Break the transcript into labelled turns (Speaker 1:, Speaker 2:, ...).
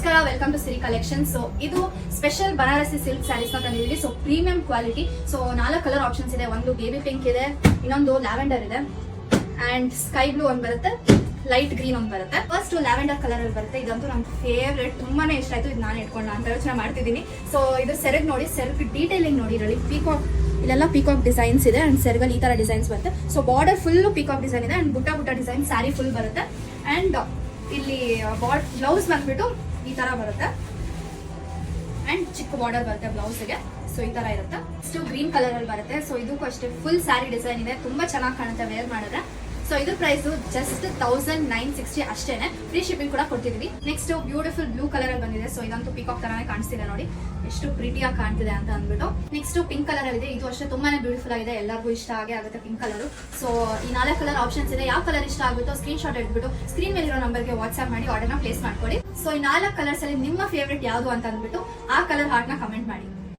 Speaker 1: ನಮಸ್ಕಾರ, welcome to Siri collection. So ಇದು special Banarasi silk sarees ನ ತಂದಿದ್ದೀವಿ. So premium quality. So 4 colour options ಇದೆ. ಒಂದು ಬೇಬಿ ಪಿಂಕ್ ಇದೆ, ಇನ್ನೊಂದು ಲ್ಯಾವೆಂಡರ್ ಇದೆ, ಅಂಡ್ ಸ್ಕೈ ಬ್ಲೂ ಒಂದು ಬರುತ್ತೆ, ಲೈಟ್ ಗ್ರೀನ್ ಒಂದು ಬರುತ್ತೆ. ಫಸ್ಟ್ ಲ್ಯಾವೆಂಡರ್ ಕಲರ್ ಅಲ್ಲಿ ಬರುತ್ತೆ. ಇದಂತೂ ನನ್ನ ಫೇವ್ರೆಟ್, ತುಂಬಾನೇ ಇಷ್ಟ ಆಯ್ತು. ಇದು ನಾನು ಇಟ್ಕೊಂಡು ಅಂತ ಯೋಚನೆ ಮಾಡ್ತಿದ್ದೀನಿ. ಸೊ ಇದು ಸೆರಗ್ ನೋಡಿ, ಸೆರಗ್ ಡೀಟೇಲಿಂಗ್ ನೋಡಿ. ಇದರಲ್ಲಿ ಪೀಕಾಕ್, ಇಲ್ಲೆಲ್ಲ ಪೀಕಾಕ್ ಡಿಸೈನ್ಸ್ ಇದೆ ಅಂಡ್ ಸೆರಗಲ್ಲಿ ಈ ತರ ಡಿಸೈನ್ಸ್ ಬರುತ್ತೆ. So border full peacock design ಇದೆ ಅಂಡ್ ಬುಟ್ಟ ಡಿಸೈನ್ ಸ್ಯಾರಿ ಫುಲ್ ಬರುತ್ತೆ. ಅಂಡ್ ಇಲ್ಲಿ ಬ್ಲೌಸ್ ಬಂದ್ಬಿಟ್ಟು ಈ ತರ ಬರುತ್ತೆ ಅಂಡ್ ಚಿಕ್ಕ ಬಾರ್ಡರ್ ಬರುತ್ತೆ ಬ್ಲೌಸ್ಗೆ. ಸೊ ಈ ತರ ಇರುತ್ತೆ. ಇಷ್ಟು ಗ್ರೀನ್ ಕಲರ್ ಅಲ್ಲಿ ಬರುತ್ತೆ. ಸೊ ಇದಕ್ಕೂ ಅಷ್ಟೇ ಫುಲ್ ಸ್ಯಾರಿ ಡಿಸೈನ್ ಇದೆ, ತುಂಬಾ ಚೆನ್ನಾಗಿ ಕಾಣುತ್ತೆ ವೇರ್ ಮಾಡಿದ್ರೆ. ಸೊ ಇದು ಪ್ರೈಸ್ ಜಸ್ಟ್ 1960 ಅಷ್ಟೇನೆ. ಫ್ರೀ ಶಿಪ್ಪಿಂಗ್ ಕೂಡ ಕೊಡ್ತಿದ್ವಿ. ನೆಕ್ಸ್ಟ್ ಬ್ಯೂಟಿಫುಲ್ ಬ್ಲೂ ಕಲರ್ ಅಲ್ಲಿ ಬಂದಿದೆ. ಸೊ ಇದಂತೂ ಪೀಕಾಕ್ ತರಾನೇ ಕಾಣಿಸ್ತಿದೆ ನೋಡಿ, ಎಷ್ಟು ಪ್ರಿಟಿಯಾಗಿ ಕಾಣ್ತಿದೆ ಅಂತ ಅಂದ್ಬಿಟ್ಟು. ನೆಕ್ಸ್ಟ್ ಪಿಂಕ್ ಕಲರ್ ಅಲ್ಲಿ ಇದೆ. ಇದು ಅಷ್ಟೇ ತುಂಬಾನೇ ಬ್ಯೂಟಿಫುಲ್ ಆಗಿದೆ, ಎಲ್ಲರಿಗೂ ಇಷ್ಟ ಆಗುತ್ತೆ ಪಿಂಕ್ ಕಲರ್. ಸೊ ಈ 4 ಕಲರ್ ಆಪ್ಷನ್ಸ್ ಇದೆ. ಯಾವ ಕಲರ್ ಇಷ್ಟ ಆಗುತ್ತೋ ಸ್ಕ್ರೀನ್ ಶಾಟ್ ಇಟ್ಬಿಟ್ಟು ಸ್ಕ್ರೀನ್ ಮೇಲಿರೋ ನಂಬರ್ಗೆ ವಾಟ್ಸ್ಆಪ್ ಮಾಡಿ ಆರ್ಡರ್ನ ಪ್ಲೇಸ್ ಮಾಡ್ಕೊಳ್ಳಿ. ಸೊ ಈ 4 ಕಲರ್ಸ್ ಅಲ್ಲಿ ನಿಮ್ಮ ಫೇವ್ರೇಟ್ ಯಾವುದು ಅಂತ ಅಂದ್ಬಿಟ್ಟು ಆ ಕಲರ್ ಹಾರ್ಟ್ ನ ಕಮೆಂಟ್ ಮಾಡಿ.